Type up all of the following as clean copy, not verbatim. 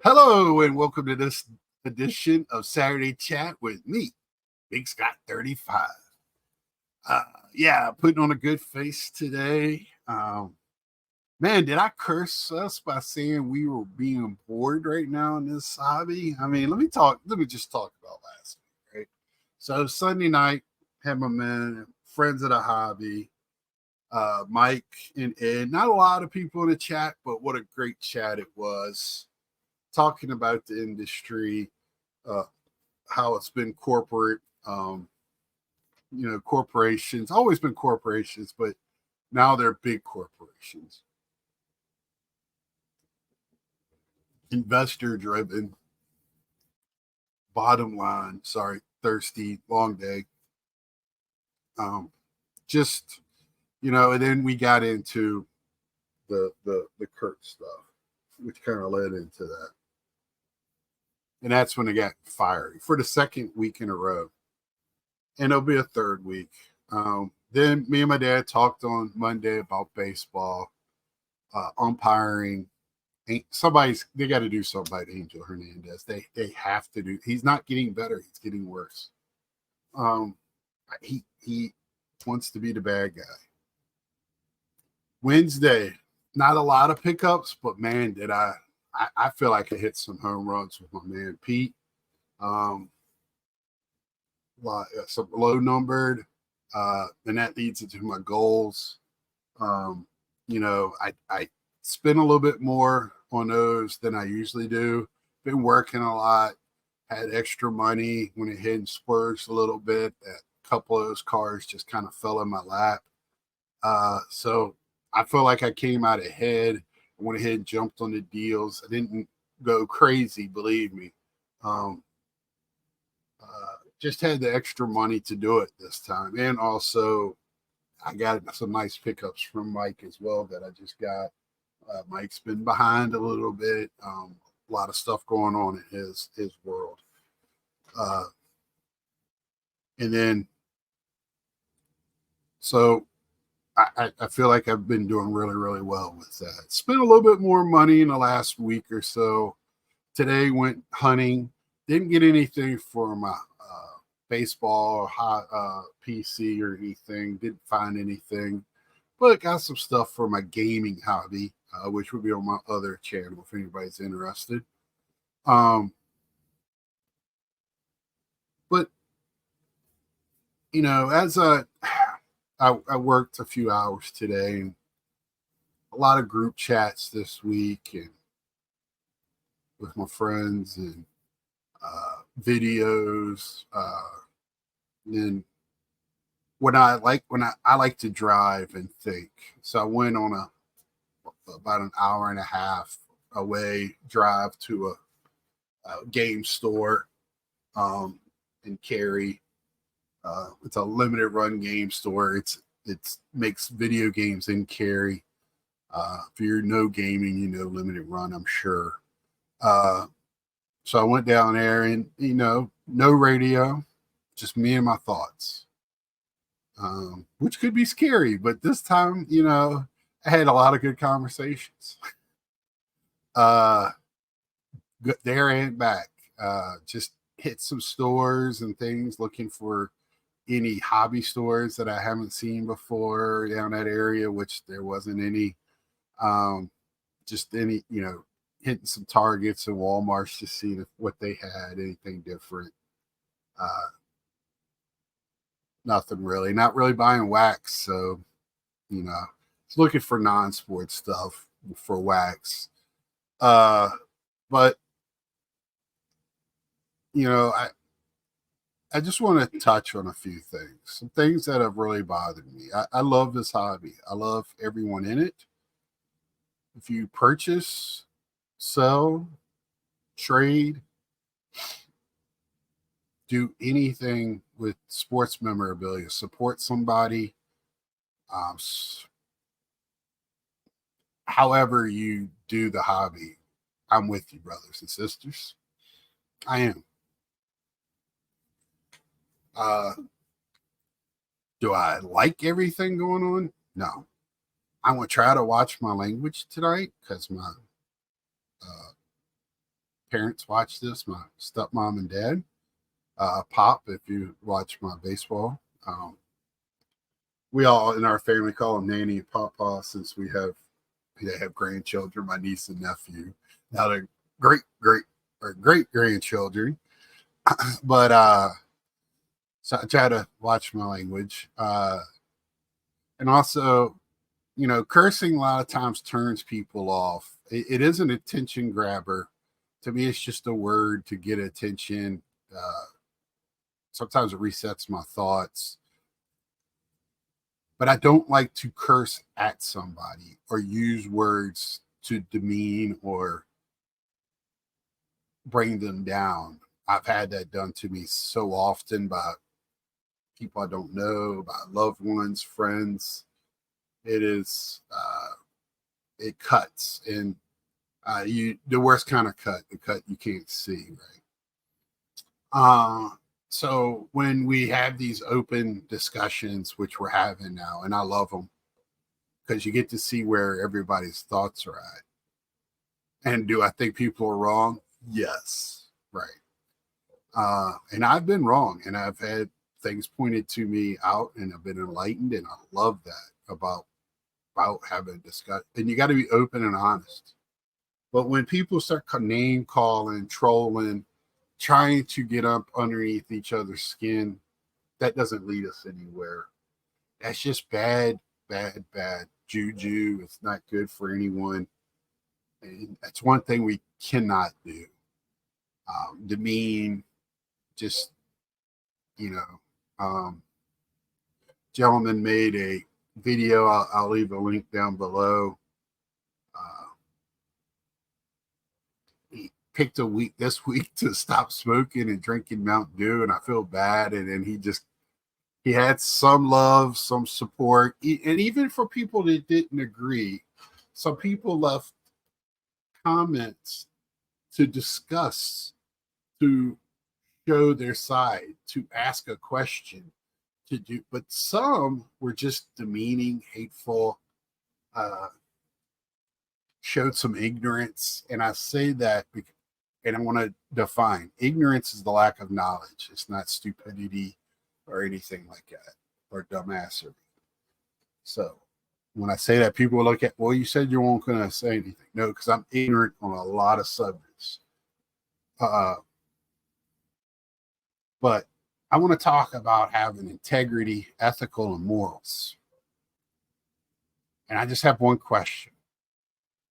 Hello and welcome to this edition of Saturday Chat with me, Big Scott 35. Uh, putting on a good face today. Man, did I curse us by saying we were being bored right now in this hobby? I mean, let me just talk about last week, right? So Sunday night, had my men, friends of the hobby, Mike and Ed. Not a lot of people in the chat, but what a great chat it was. Talking about the industry, uh, how it's been corporate, corporations, always been corporations, but now they're big corporations, investor driven, bottom line. Sorry, thirsty, long day. Just, and then we got into the Kurt stuff, which kind of led into that. And that's when it got fiery for the second week in a row. And it'll be a third week. Then me and my dad talked on Monday about baseball, umpiring. They got to do something about Angel Hernandez. They have to do. He's not getting better. He's getting worse. He wants to be the bad guy. Wednesday, not a lot of pickups, but man, did I feel like I hit some home runs with my man Pete. Some low numbered, and that leads into my goals. I spend a little bit more on those than I usually do. Been working a lot, had extra money when it hit and splurged a little bit. A couple of those cars just kind of fell in my lap. So I feel like I came out ahead. I went ahead and jumped on the deals. I didn't go crazy, believe me. Just had the extra money to do it this time. And also, I got some nice pickups from Mike as well that I just got. Mike's been behind a little bit. A lot of stuff going on in his world. And then, so I feel like I've been doing really, really well with that. Spent a little bit more money in the last week or so. Today went hunting. Didn't get anything for my baseball or PC or anything. Didn't find anything, but got some stuff for my gaming hobby, which will be on my other channel if anybody's interested. But as I worked a few hours today, and a lot of group chats this week, and with my friends, and videos. And when I like to drive and think, so I went on about an hour and a half away drive to a game store in Cary. It's a limited run game store. It makes video games in Cary. If you're no gaming, limited run, I'm sure. So I went down there, and no radio, just me and my thoughts, which could be scary, but this time, I had a lot of good conversations. There and back. Just hit some stores and things, looking for any hobby stores that I haven't seen before down that area, which there wasn't any. Just any, hitting some Targets and Walmarts to see what they had, anything different. Nothing really. Not really buying wax, so looking for non-sports stuff for wax. But I just want to touch on a few things. Some things that have really bothered me. I love this hobby. I love everyone in it. If you purchase, sell, trade, do anything with sports memorabilia, support somebody, however you do the hobby, I'm with you, brothers and sisters. I am. Do I like everything going on? No. I'm going to try to watch my language tonight because my parents watch this, my stepmom and dad. Pop, if you watch my baseball. We all in our family call him Nanny and Papa since they have grandchildren, my niece and nephew. Now they're great grandchildren. But so I try to watch my language. And also, cursing a lot of times turns people off. It is an attention grabber. To me, it's just a word to get attention. Sometimes it resets my thoughts. But I don't like to curse at somebody or use words to demean or bring them down. I've had that done to me so often by people I don't know, by loved ones, friends. It is, it cuts, and the worst kind of cut, the cut you can't see, right? So when we have these open discussions, which we're having now, and I love them because you get to see where everybody's thoughts are at. And do I think people are wrong? Yes, right. And I've been wrong, and I've had things pointed to me out, and I've been enlightened, and I love that about having a discussion. And you got to be open and honest. But when people start name calling, trolling, trying to get up underneath each other's skin, that doesn't lead us anywhere. That's just bad juju. It's not good for anyone. And that's one thing we cannot do. Demean, just, gentleman made a video. I'll leave a link down below. He picked this week to stop smoking and drinking Mountain Dew, and I feel bad. And then he had some love, some support, and even for people that didn't agree, some people left comments to discuss, to show their side, to ask a question, but some were just demeaning, hateful, showed some ignorance. And I say that because, and I want to define, ignorance is the lack of knowledge. It's not stupidity or anything like that, or dumbassery. So when I say that, people look at, well, you said you weren't going to say anything. No, because I'm ignorant on a lot of subjects. But I want to talk about having integrity, ethical, and morals. And I just have one question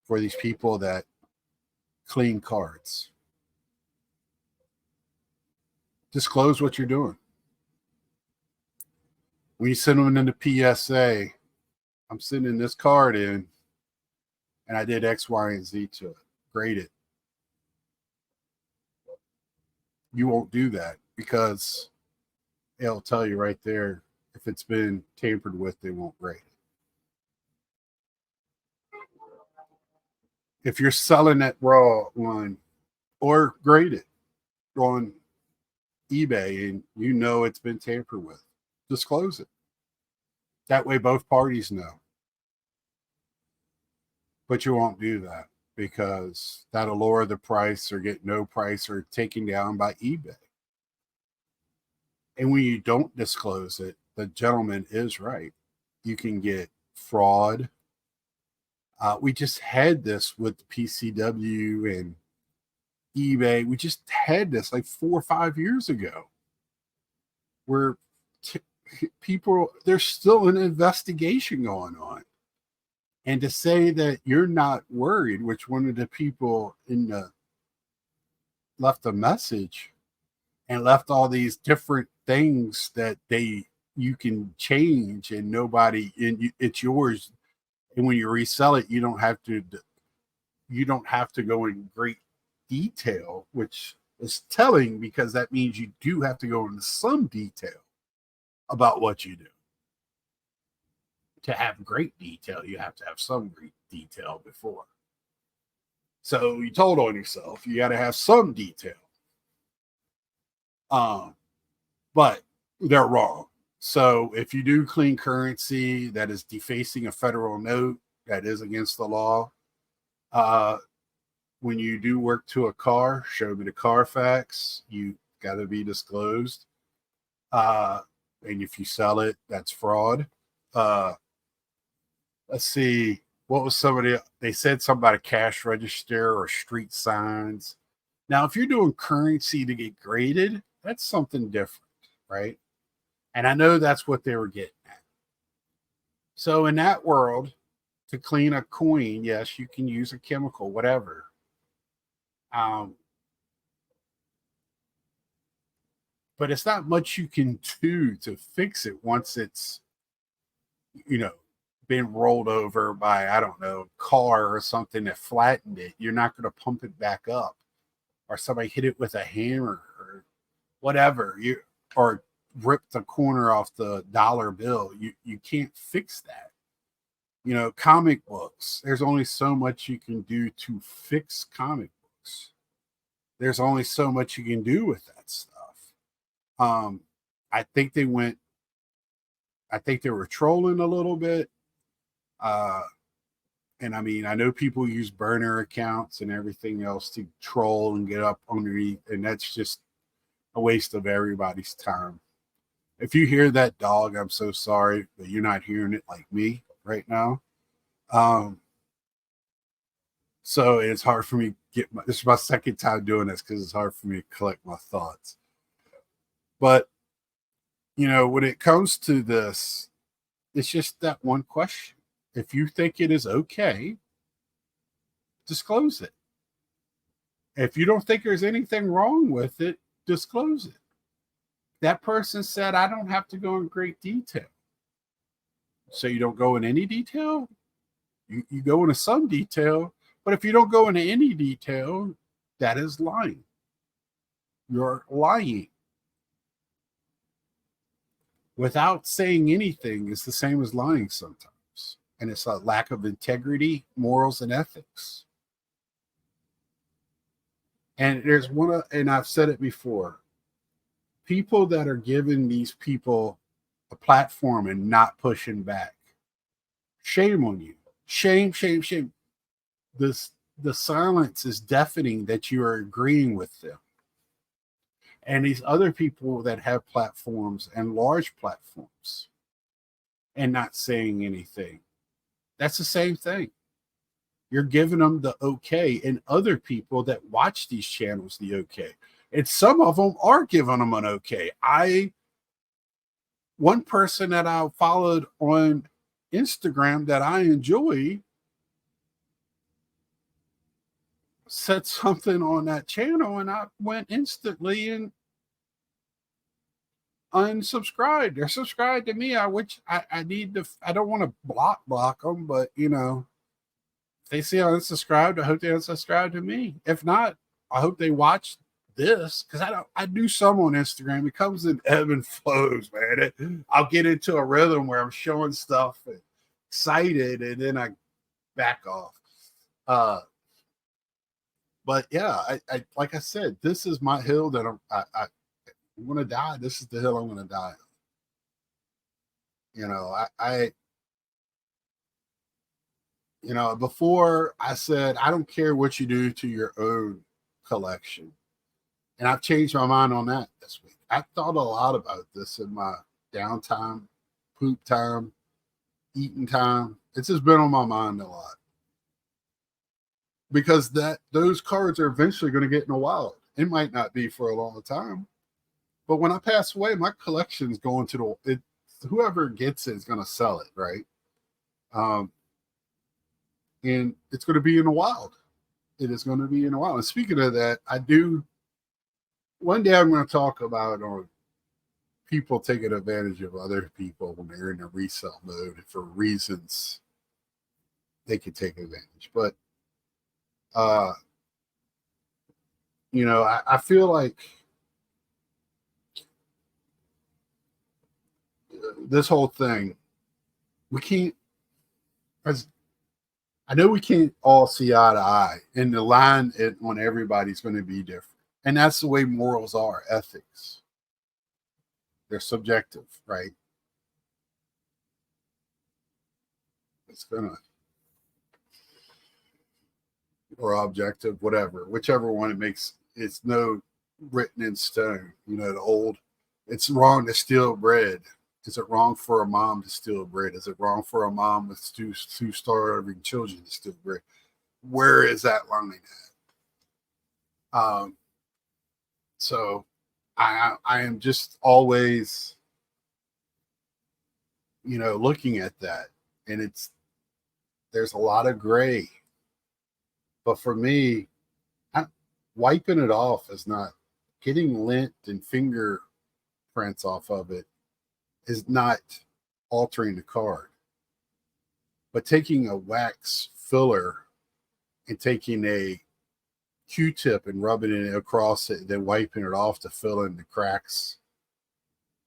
for these people that clean cards. Disclose what you're doing. When you send them in the PSA, I'm sending this card in, and I did X, Y, and Z to it. Grade it. You won't do that because it'll tell you right there if it's been tampered with, they won't grade it. If you're selling that raw one, or grade it on eBay and you know it's been tampered with, disclose it. That way both parties know. But you won't do that because that'll lower the price or get no price or taken down by eBay. And when you don't disclose it, the gentleman is right. You can get fraud. We just had this with PCW and eBay. We just had this like 4 or 5 years ago where people, there's still an investigation going on. And to say that you're not worried, which one of the people left a message and left all these different things that you can change and nobody, and it's yours. And when you resell it, you don't have to go in great detail, which is telling because that means you do have to go into some detail about what you do. To have great detail, you have to have some great detail before. So you told on yourself, you got to have some detail. But they're wrong. So if you do clean currency that is defacing a federal note, that is against the law. when you do work to a car, show me the Carfax. You got to be disclosed. And if you sell it, that's fraud. Uh, let's see. What was somebody? They said something about a cash register or street signs. Now, if you're doing currency to get graded, that's something different, right? And I know that's what they were getting at. So in that world, to clean a coin, yes, you can use a chemical, whatever. Um, but it's not much you can do to fix it once it's, you know, been rolled over by, I don't know, car or something that flattened it. You're not going to pump it back up, or somebody hit it with a hammer or whatever. Or rip the corner off the dollar bill. You can't fix that. You know, comic books, there's only so much you can do to fix comic books. There's only so much you can do with that stuff. Um, I think they went, I think they were trolling a little bit. Uh, and I mean, I know people use burner accounts and everything else to troll and get up underneath, and that's just a waste of everybody's time. If you hear that dog, I'm so sorry, but you're not hearing it like me right now. Um, so it's hard for me to this is my second time doing this because it's hard for me to collect my thoughts. But, you know, when it comes to this, it's just that one question. If you think it is okay, disclose it. If you don't think there's anything wrong with it, disclose it. That person said, I don't have to go in great detail. So you don't go in any detail? You go into some detail, but if you don't go into any detail, that is lying. You're lying. Without saying anything is the same as lying sometimes. And it's a lack of integrity, morals, and ethics. And there's one, and I've said it before, people that are giving these people a platform and not pushing back. Shame on you. Shame, shame, shame. The silence is deafening that you are agreeing with them. And these other people that have platforms and large platforms and not saying anything, that's the same thing. You're giving them the okay, and other people that watch these channels the okay. And some of them are giving them an okay. One person that I followed on Instagram that I enjoy said something on that channel, and I went instantly and unsubscribed. They're subscribed to me. I need to. I don't want to block them, but you know, if they see I unsubscribed, I hope they unsubscribe to me. If not, I hope they watch this because I do some on Instagram. It comes in ebb and flows, man. I'll get into a rhythm where I'm showing stuff and excited, and then I back off. But yeah, I like I said, this is my hill that I'm going to die. This is the hill I'm going to die on. You know, you know, before I said, I don't care what you do to your own collection. And I've changed my mind on that this week. I thought a lot about this in my downtime, poop time, eating time. It's just been on my mind a lot. Because those cards are eventually going to get in the wild. It might not be for a long time. But when I pass away, my collection's going to whoever gets it is going to sell it, right? And it's going to be in the wild. It is going to be in the wild. And speaking of that, one day I'm going to talk about on people taking advantage of other people when they're in a resale mode for reasons they could take advantage. But, you know, I feel like this whole thing, we can't, as I know we can't all see eye to eye, and the line on everybody's going to be different. And that's the way morals are, ethics. They're subjective, right? It's gonna, or objective, whatever, whichever one it makes. It's no written in stone. You know, the old. It's wrong to steal bread. Is it wrong for a mom to steal bread? Is it wrong for a mom with two starving children to steal bread? Where is that line at? So I am just always, looking at that, and there's a lot of gray. But for me, I, wiping it off is not getting lint and fingerprints off of it is not altering the card. But taking a wax filler and taking a Q-tip and rubbing it across it, and then wiping it off to fill in the cracks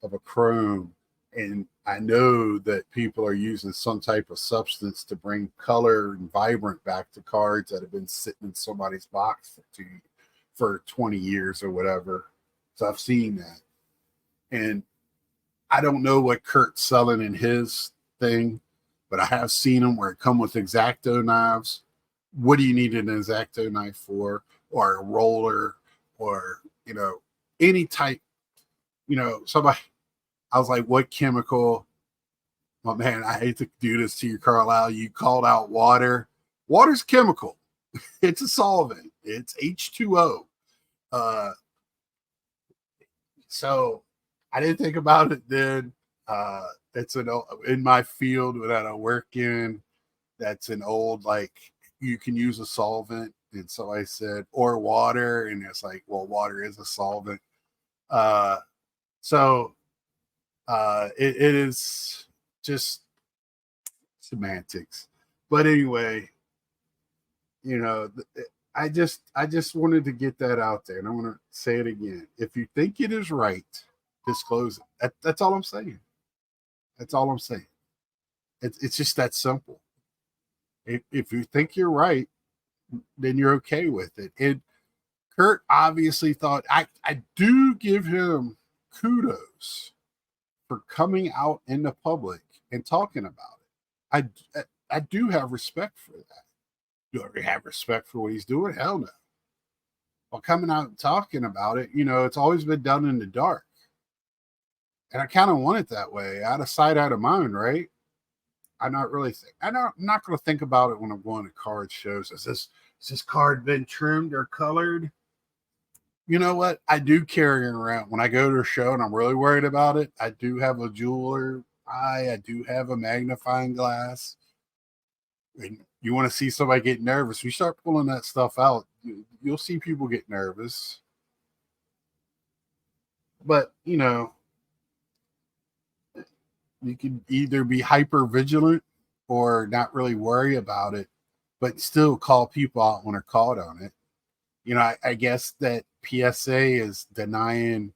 of a chrome. And I know that people are using some type of substance to bring color and vibrant back to cards that have been sitting in somebody's box for 20 years or whatever. So I've seen that. And I don't know what Kurt's selling in his thing, but I have seen them where it come with X-Acto knives. What do you need an X-Acto knife for? Or a roller, or, any type, somebody, I was like, what chemical? Well, man, I hate to do this to you, Carlisle. You called out water. Water's chemical. It's a solvent. It's H2O. So I didn't think about it then. It's in my field that I work in. That's an old, like, you can use a solvent. And so I said, or water. And it's like, well, water is a solvent. So it is just semantics. But anyway, I just wanted to get that out there, and I want to say it again. If you think it is right, disclose it. That's all I'm saying. That's all I'm saying. It's just that simple. If you think you're right, then you're okay with it. And Kurt obviously thought, I do give him kudos for coming out in the public and talking about it. I do have respect for that. Do I have respect for what he's doing? Hell no. Well, coming out and talking about it, it's always been done in the dark. And I kind of want it that way, out of sight, out of mind, right? I'm not going to think about it when I'm going to card shows. Has this card been trimmed or colored? You know what? I do carry it around when I go to a show and I'm really worried about it. I do have a jeweler eye. I do have a magnifying glass. And you want to see somebody get nervous. We start pulling that stuff out, you'll see people get nervous. But, you can either be hyper vigilant or not really worry about it, but still call people out when they're called on it. I guess that PSA is denying,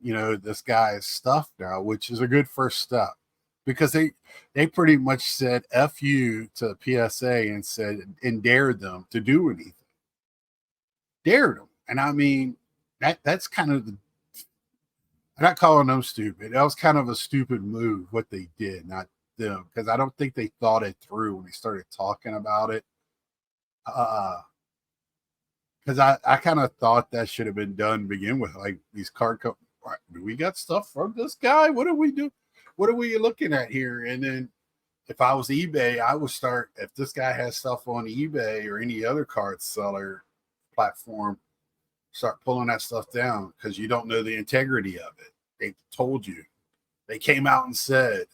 this guy's stuff now, which is a good first step, because they pretty much said F you to PSA and dared them to do anything. Dared them. And I mean, that's kind of I'm not calling them stupid. That was kind of a stupid move, what they did, not them, because I don't think they thought it through when they started talking about it. Because I kind of thought that should have been done to begin with. Like, these card companies, do we got stuff from this guy? What do we do? What are we looking at here? And then if I was eBay, I would start, if this guy has stuff on eBay or any other card seller platform, start pulling that stuff down, because you don't know the integrity of it. They told you. They came out and said,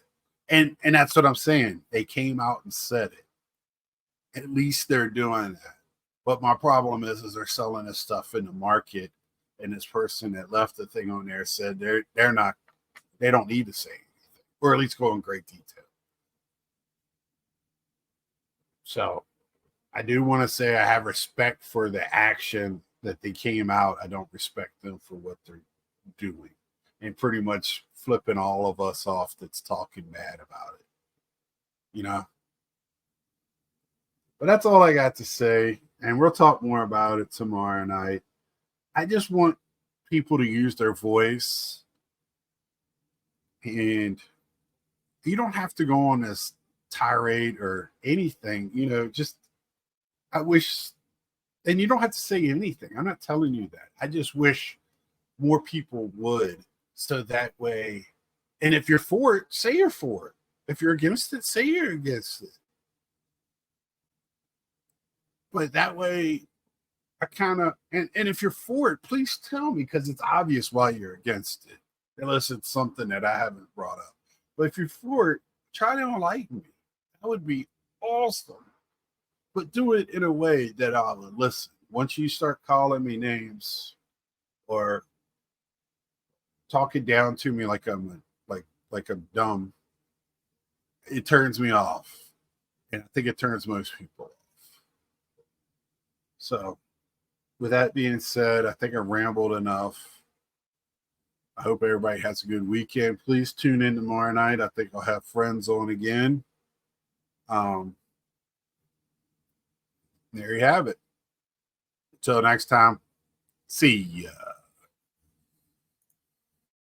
and that's what I'm saying. They came out and said it. At least they're doing that. But my problem is they're selling this stuff in the market, and this person that left the thing on there said they don't need to say anything, or at least go in great detail. So I do want to say I have respect for the action that they came out. I don't respect them for what they're doing, and pretty much flipping all of us off that's talking bad about it. But that's all I got to say. And we'll talk more about it tomorrow night. I just want people to use their voice. And you don't have to go on this tirade or anything. Just, I wish And you don't have to say anything. I'm not telling you that. I just wish more people would, so that way. And if you're for it, say you're for it. If you're against it, say you're against it. But that way, I kind of, and if you're for it, please tell me, because it's obvious why you're against it, unless it's something that I haven't brought up. But if you're for it, try to enlighten me. That would be awesome. But do it in a way that I'll listen. Once you start calling me names or talking down to me like I'm dumb, it turns me off. And I think it turns most people off. So with that being said, I think I rambled enough. I hope everybody has a good weekend. Please tune in tomorrow night. I think I'll have friends on again. Um, there you have it. Until next time, see ya.